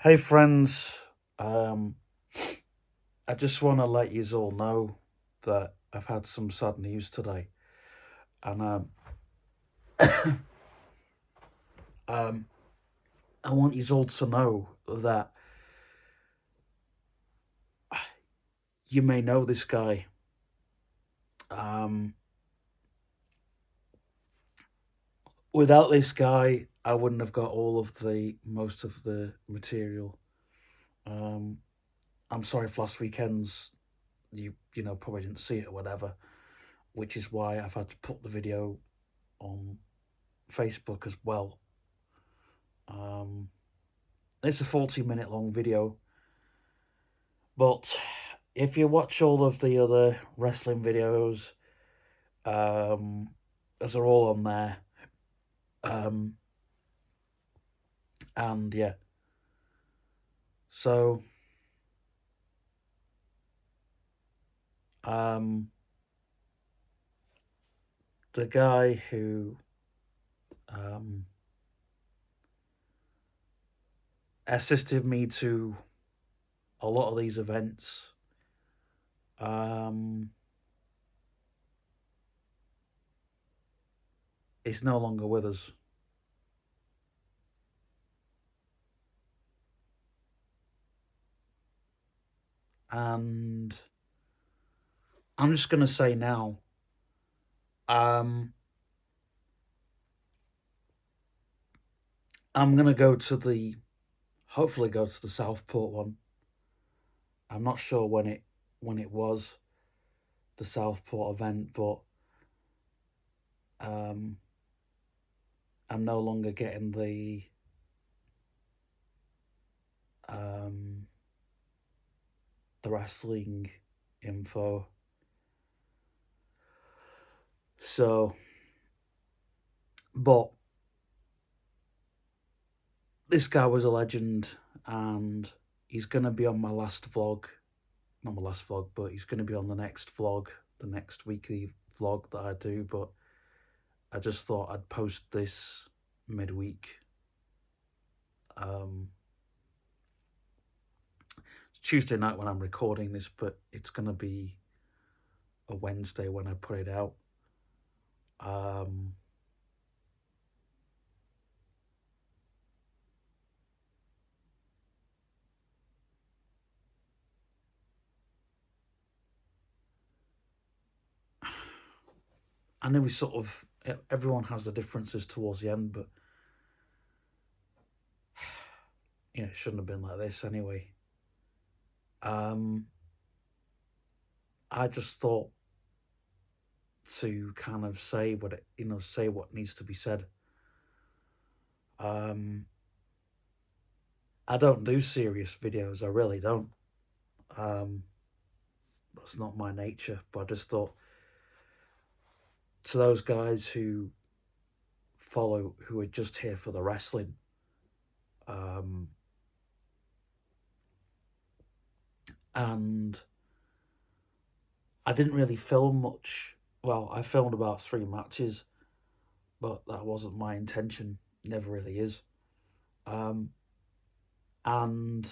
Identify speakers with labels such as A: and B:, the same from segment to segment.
A: Hey friends, um, I just want to let you all know that I've had some sad news today, and um, I want you all to know that you may know this guy. Um, Without this guy, I wouldn't have got all of the most of the material. Um, I'm sorry if last weekend's you probably didn't see it or whatever, which is why I've had to put the video on Facebook as well. Um, it's a 40-minute long video, but if you watch all of the other wrestling videos, um, as they're all on there, um, and yeah, so um, the guy who um, assisted me to a lot of these events, um, is no longer with us. And I'm just going to say now, um, I'm going to hopefully go to the Southport one. I'm not sure when it was the Southport event, but um, I'm no longer getting um, the wrestling info. So, but this guy was a legend, and he's gonna be on my last vlog. Not my last vlog, but he's gonna be on the next vlog, the next weekly vlog that I do. But I just thought I'd post this midweek. Um, it's Tuesday night when I'm recording this, but it's gonna be a Wednesday when I put it out. Um, I know we sort of everyone has the differences towards the end, but it shouldn't have been like this anyway. Um, I just thought to kind of say say what needs to be said. Um, I don't do serious videos. I really don't. Um, that's not my nature. But I just thought to those guys who who are just here for the wrestling. Um, and I didn't really film much. Well, I filmed about 3 matches, but that wasn't my intention. Never really is. Um, and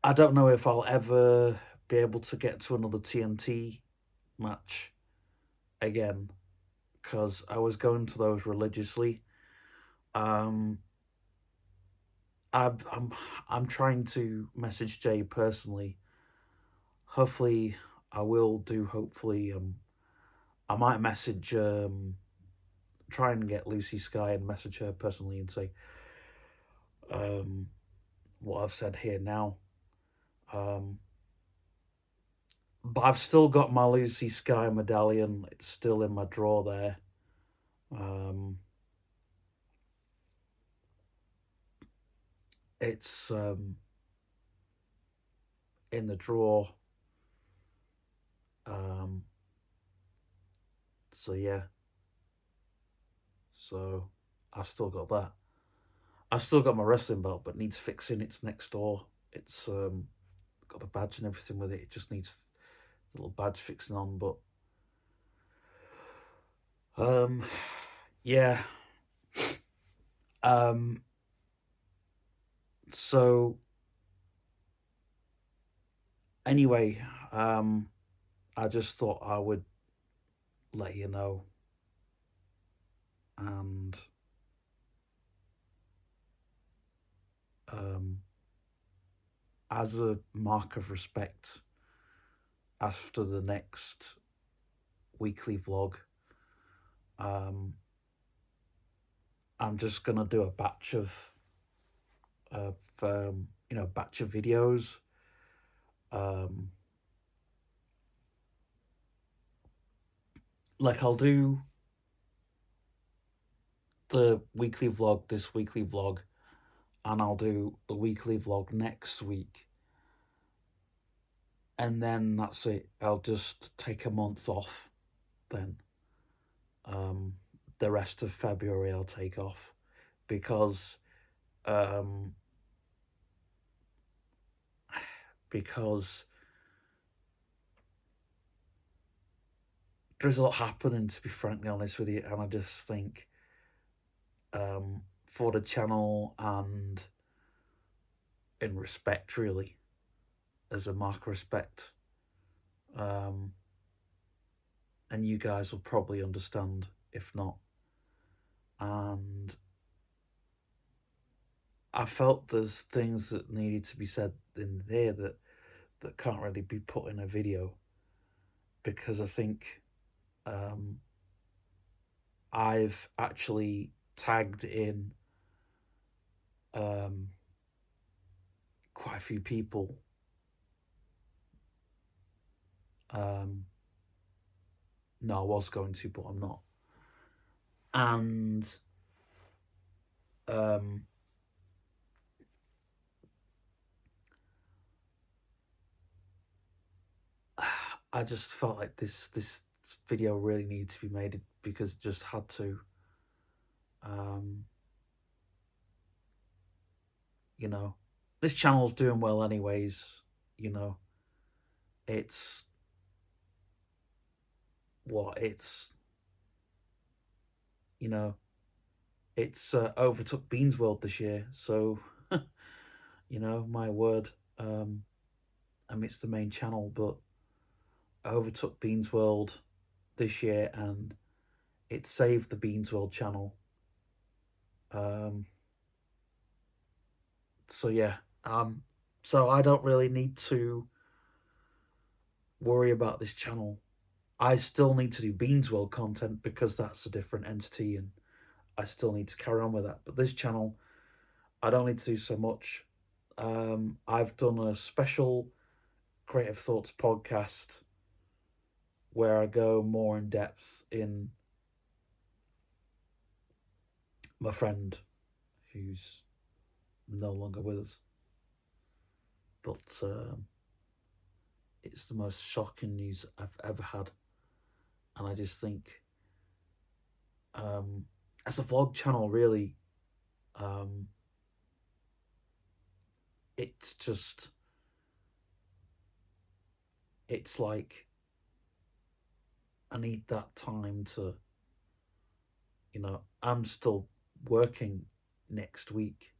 A: I don't know if I'll ever be able to get to another TNT match again because I was going to those religiously. Um, I'm I'm trying to message Jay personally. Hopefully, I will do. Hopefully, I might message try and get Lucy Sky and message her personally and say um what I've said here now. Um, but I've still got my Lucy Sky medallion. It's still in my drawer there. Um, it's in the drawer. Um, so yeah, so I've still got that. I've still got my wrestling belt, but needs fixing. It's next door. It's got the badge and everything with it. It just needs a little badge fixing on. But um, yeah, Um, so anyway, I just thought I would let you know, and um, as a mark of respect, after the next weekly vlog, um, I'm just gonna do a batch of batch of videos. Um, like I'll do the weekly vlog, this weekly vlog, and I'll do the weekly vlog next week, and then that's it. I'll just take a month off. Then um, the rest of February I'll take off because um, because there's a lot happening, to be frankly honest with you, and I just think for the channel and in respect, really, as a mark of respect, um, and you guys will probably understand if not. And I felt there's things that needed to be said in here that can't really be put in a video, because I think um, I've actually tagged in um, quite a few people. No, I was going to, but I'm not. And um, I just felt like this video really needed to be made because it just had to. Um, you know, this channel's doing well anyways. You know, it's what it's you know it's overtook Beans World this year, so my word. I mean, it's the main channel, but overtook Beans World this year, and it saved the Beans World channel. Um, so yeah, so I don't really need to worry about this channel. I still need to do Beans World content because that's a different entity, and I still need to carry on with that. But this channel, I don't need to do so much. I've done a special Creative Thoughts podcast where I go more in depth in my friend who's no longer with us. But it's the most shocking news I've ever had. And I just think, as a vlog channel, really, um, it's just, it's like, I need that time to, I'm still working next week.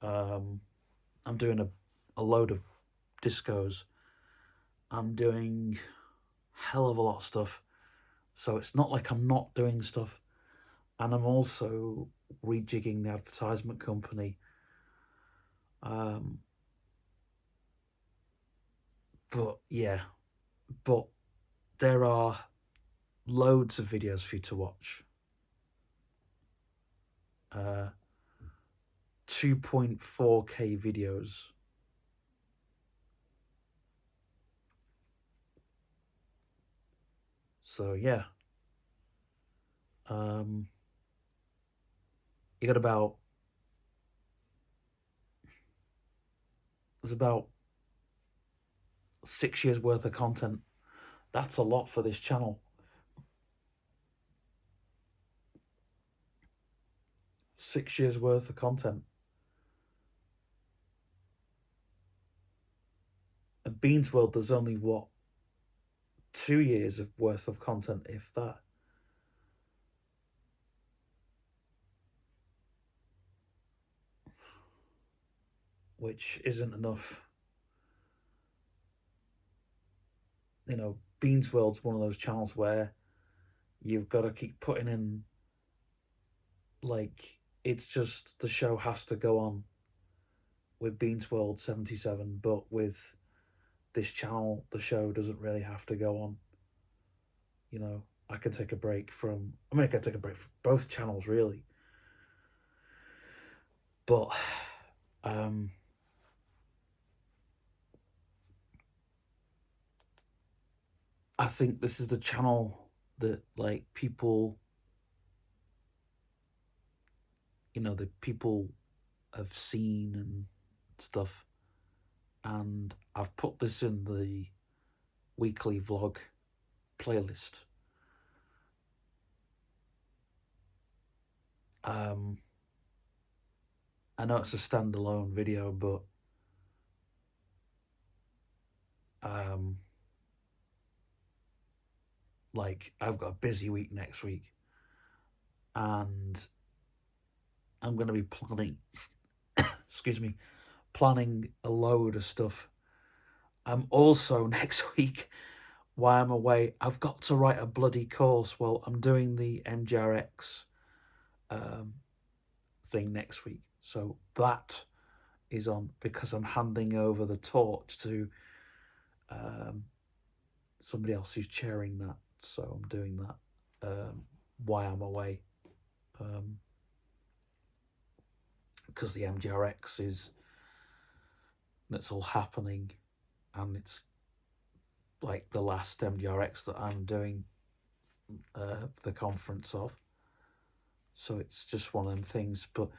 A: I'm doing a load of discos. I'm doing hell of a lot of stuff. So it's not like I'm not doing stuff. And I'm also rejigging the advertisement company. But yeah, but there are loads of videos for you to watch. 2.4K videos. So yeah. You got about there's about 6 years worth of content. That's a lot for this channel. 6 years worth of content. At Beans World, there's only 2 years of worth of content, if that. which isn't enough. Beans World's one of those channels where you've got to keep putting in, like, it's just the show has to go on with Beans World 77, but with this channel, the show doesn't really have to go on. I can take a break from, I can take a break from both channels, really. But, I think this is the channel that, like, people, the people have seen and stuff. And I've put this in the weekly vlog playlist. I know it's a standalone video, but like, I've got a busy week next week, and I'm going to be planning, excuse me, planning a load of stuff. I'm also next week, while I'm away, I've got to write a bloody course. Well, I'm doing the MGRX thing next week, so that is on because I'm handing over the torch to somebody else who's chairing that. So I'm doing that while I'm away, because the MGRX that's all happening, and it's like the last MGRX that I'm doing the conference of. So it's just one of them things. But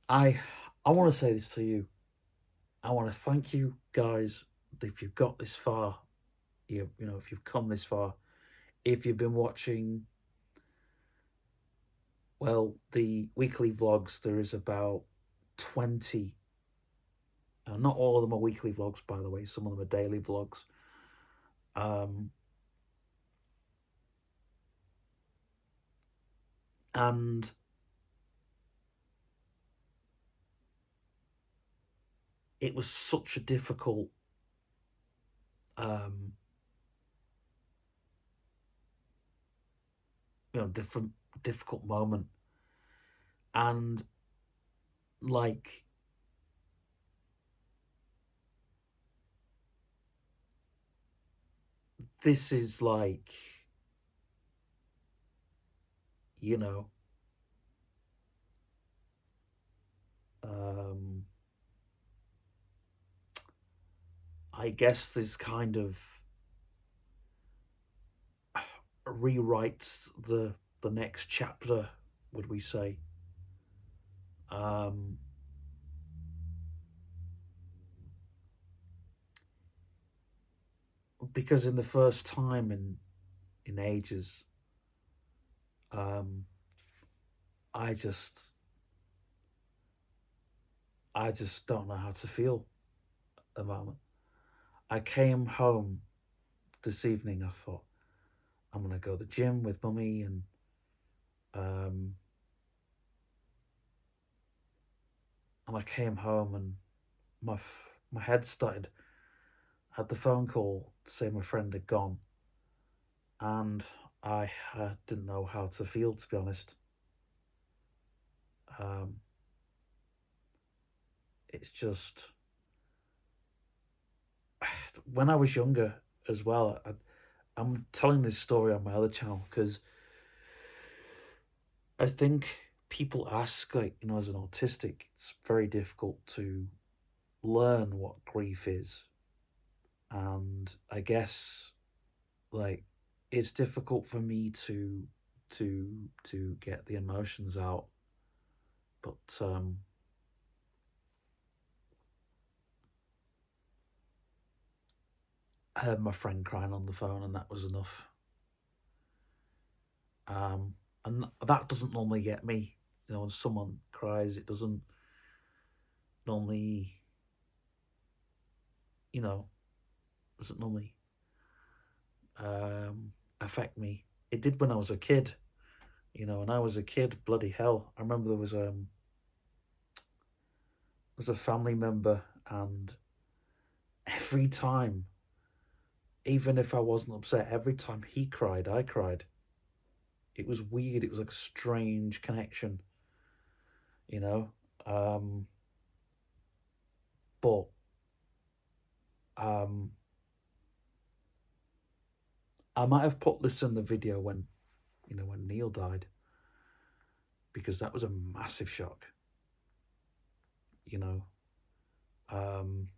A: I want to say this to you. I want to thank you guys if you've got this far. If you've come this far, if you've been watching, well, the weekly vlogs, there is about 20. Not all of them are weekly vlogs, by the way. Some of them are daily vlogs. And it was such a difficult difficult moment, and like, this is like, I guess this kind of rewrites the next chapter, would we say. Because in the first time in ages, I just don't know how to feel at the moment. I came home this evening, I thought, I'm going to go to the gym with Mummy, and I came home and my head started, had the phone call to say my friend had gone, and I didn't know how to feel, to be honest. It's just, when I was younger as well, I'm telling this story on my other channel because I think people ask, like, as an autistic, it's very difficult to learn what grief is. And I guess, like, it's difficult for me to get the emotions out. But I heard my friend crying on the phone, and that was enough. And that doesn't normally get me. When someone cries, it doesn't normally, doesn't normally affect me. It did when I was a kid. When I was a kid, bloody hell. I remember there was a family member and every time, even if I wasn't upset, every time he cried, I cried. It was weird. It was like a strange connection, you know. Um, but um, I might have put this in the video when, when Neil died, because that was a massive shock. You know, um,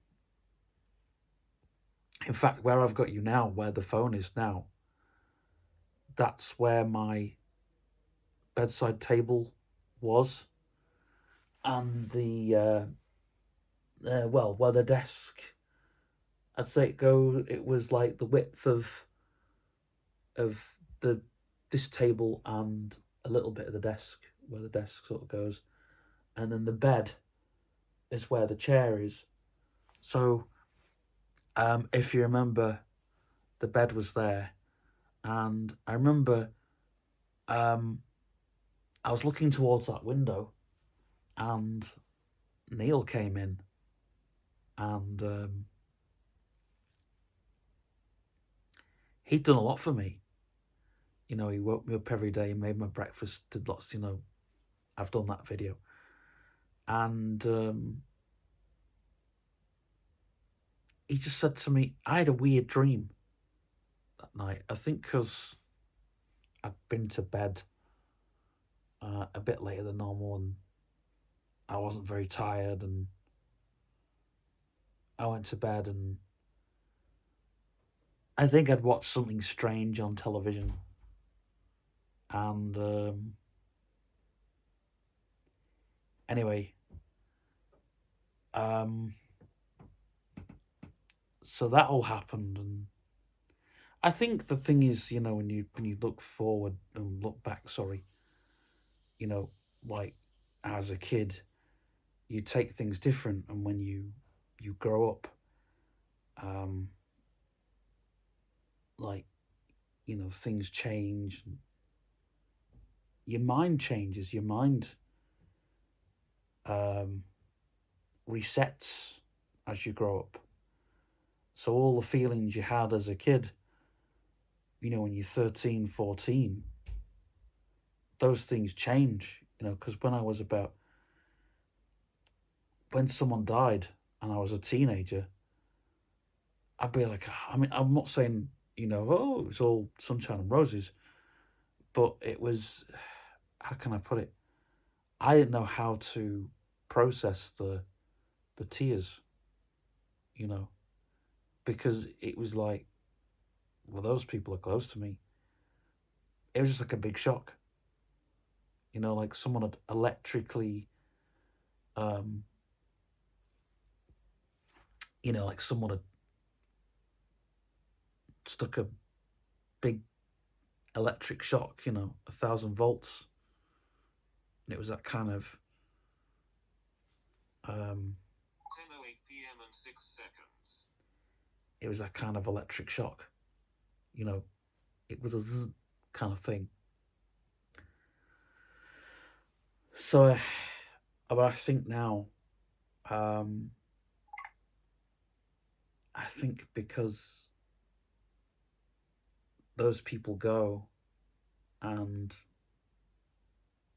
A: in fact, where I've got you now, where the phone is now, that's where my bedside table was, and where the desk. I'd say it was like the width of the this table and a little bit of the desk, where the desk sort of goes, and then the bed is where the chair is. So, if you remember, the bed was there, and I remember, um, I was looking towards that window, and Neil came in, and he'd done a lot for me. He woke me up every day, made my breakfast, did lots. I've done that video, and he just said to me, I had a weird dream that night. I think because I'd been to bed a bit later than normal, and I wasn't very tired, and I went to bed, and I think I'd watched something strange on television, and anyway, um, so that all happened, and I think the thing is, when you look forward and look back, sorry, you know, like as a kid, you take things different, and when you grow up, um, like things change, and your mind changes, your mind um, resets as you grow up. So all the feelings you had as a kid, when you're 13, 14, those things change, because when someone died and I was a teenager, I'd be like, I mean, I'm not saying, oh, it was all sunshine and roses, but it was, how can I put it? I didn't know how to process the tears, you know, because it was like, well, those people are close to me. It was just like a big shock, like someone had electrically, um, like someone had stuck a big electric shock, 1,000 volts. And it was that kind of,
B: 10:08 p.m. and 6 seconds.
A: It was that kind of electric shock, you know. It was a zzz kind of thing. So, but I think now, um, I think because those people go, and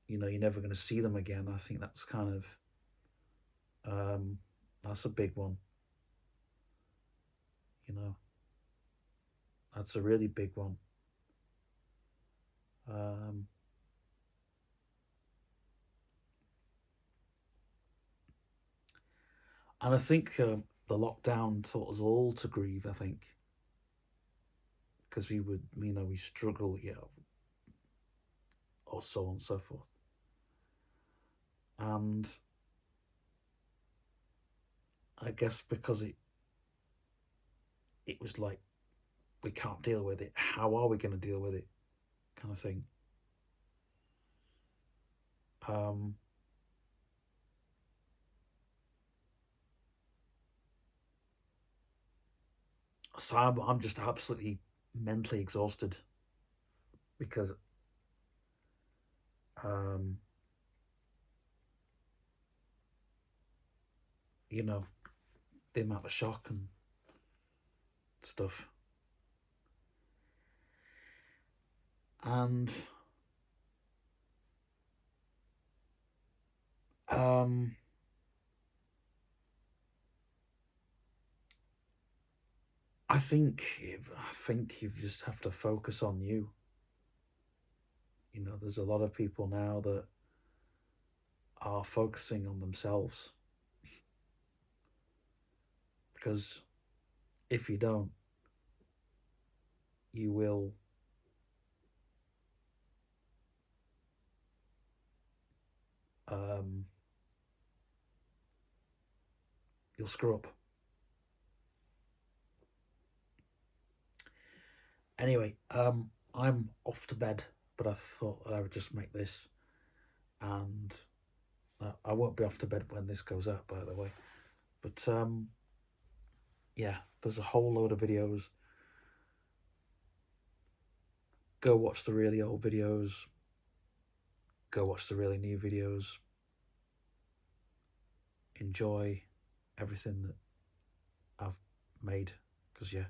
A: you're never going to see them again. I think that's kind of, that's a big one. You know, that's a really big one. Um, and I think the lockdown taught us all to grieve. I think because we struggle, or so on and so forth. And I guess because it was like, we can't deal with it. How are we going to deal with it? Kind of thing. Um, so I'm just absolutely mentally exhausted because, um, you know, the amount of shock and stuff. And I think you just have to focus on you. You know, there's a lot of people now that are focusing on themselves, because if you don't, you will you'll screw up. Anyway, I'm off to bed, but I thought that I would just make this, and I won't be off to bed when this goes out, by the way. But yeah, there's a whole load of videos. Go watch the really old videos. Go watch the really new videos. Enjoy everything that I've made, because yeah,